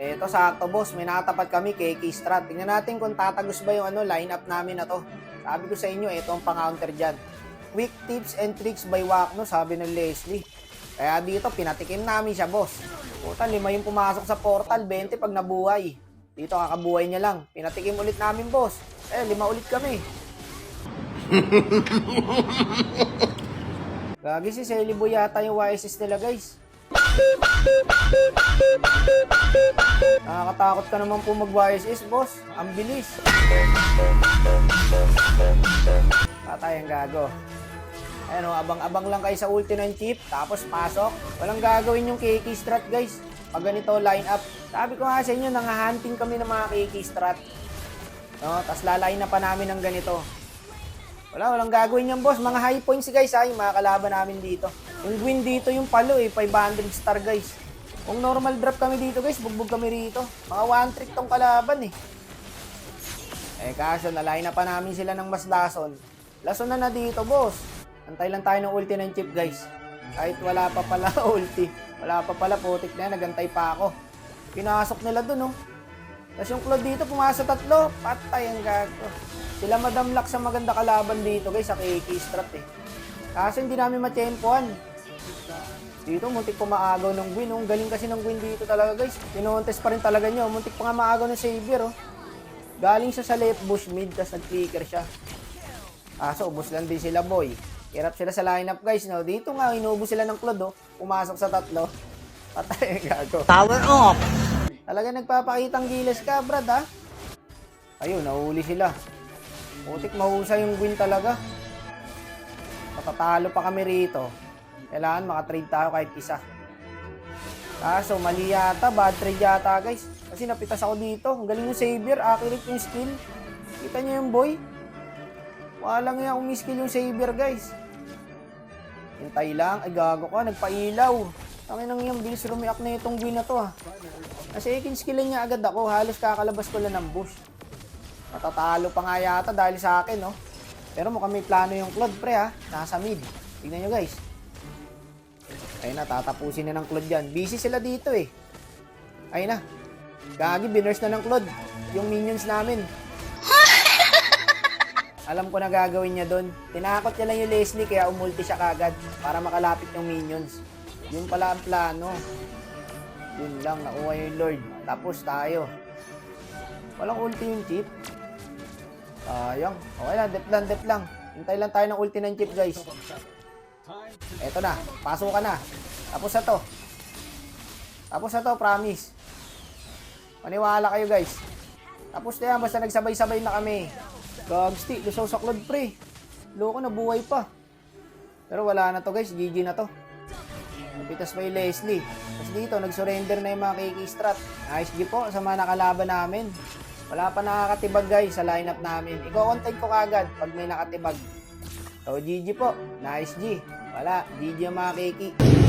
Eto sakto boss, may nakatapat kami kay Strat. Tingnan natin kung tatagos ba yung lineup namin na to. Sabi ko sa inyo, ito ang pang-counter dyan. Quick tips and tricks by Wakno, sabi ng Leslie. Kaya dito, pinatikim namin siya boss. Puta, 5 yung pumasok sa portal, 20 pag nabuhay. Dito kakabuhay niya lang. Pinatikim ulit namin boss. 5 ulit kami. Gagi si Celibo yata yung YSS nila guys. Nakakatakot ka naman po mag-YSS, boss. Ang bilis. Patay ang gago. Ayan o, abang-abang lang kayo sa ulti ng chip, tapos pasok. Walang gagawin yung KK strat, guys. Pag ganito line up. Sabi ko nga sa inyo, nangahunting kami ng mga KK strat. No, tapos lalain na pa namin ng ganito. Walang gagawin yan, boss. Mga high points, guys, ha, yung mga kalaban namin dito. Yung win dito, yung palo, 500 star, guys. Kung normal drop kami dito, guys, bugbog kami rito. Mga one trick tong kalaban, eh. Kaso, nalain na pa namin sila ng mas lason. Lason na dito, boss. Antay lang tayo ng ulti ng chip, guys. Kahit wala pa pala ulti. Wala pa pala, putik na yan. Nagantay pa ako. Pinasok nila dun, oh. Tapos yung Claude dito, pumasok 3. Patay ang gago. Sila Madam Luck sa maganda kalaban dito, guys, sa KK strat, eh. Kaso hindi namin ma-tempohan. Dito, muntik pa maagaw ng Gwyn. Ang galing kasi ng Gwyn dito talaga, guys. Pinontes pa rin talaga nyo. Muntik pa nga maagaw ng Savior, oh. Galing siya sa left bush mid, tapos nag-flicker siya. Kaso, ubos lang din sila, boy. Hirap sila sa lineup, guys, no? Dito nga, inubos sila ng Claude, oh. Pumasok sa 3. Patay, gago. Power off! Talaga nagpapakitang gilas ka, Brad, ha? Ayun, nahuli sila. Putik, mahusay yung Gwyn talaga. Patatalo pa kami rito. Kailangan makatrade tayo kahit isa. Kaso, mali yata. Bad trade yata, guys. Kasi napitas ako dito. Ang galing yung Savior. Accurate yung skill. Kita niyo yung boy? Walang nga umiskill yung Savior, guys. Hintay lang. Ay, gago ka. Nagpailaw. Tangin nang yung bilis rumiak na itong Gwyn na to, ha. Kasi ikin-skillin niya agad ako. Halos kakalabas ko lang ng bush. Matatalo pa nga yata dahil sa akin, no? Pero mukhang may plano yung Claude, pre, ha? Nasa mid. Tignan nyo, guys. Ayun na, tatapusin na ng Claude yan. Busy sila dito, eh. Ayun na. Gagi, binurse na ng Claude yung minions namin. Alam ko na gagawin niya doon. Tinakot niya lang yung Leslie, kaya umulti siya kagad para makalapit yung minions. Yun pala ang plano. Yun lang, nakuha yung Lord. Tapos tayo. Walang ulti yung chip. Sayang. Okay lang, dep lang. Hintay lang tayo ng ulti ng chip, guys. Eto na, pasok ka na. Tapos na to. Tapos na to, promise. Maniwala kayo, guys. Tapos na yan, basta nagsabay-sabay na kami. Gagsti, lusaw sa Claude, pre. Loko, nabuhay pa. Pero wala na to, guys. GG na to. Napitas pa yung Leslie. Tapos dito, nag-surrender na yung mga KK strat. Nice G po sa mga nakalaban namin. Wala pa nakakatibag, guys, sa lineup namin. Iko-contact ko kagad pag may nakatibag. So, GG po. Nice G. Wala. GG ang mga KK.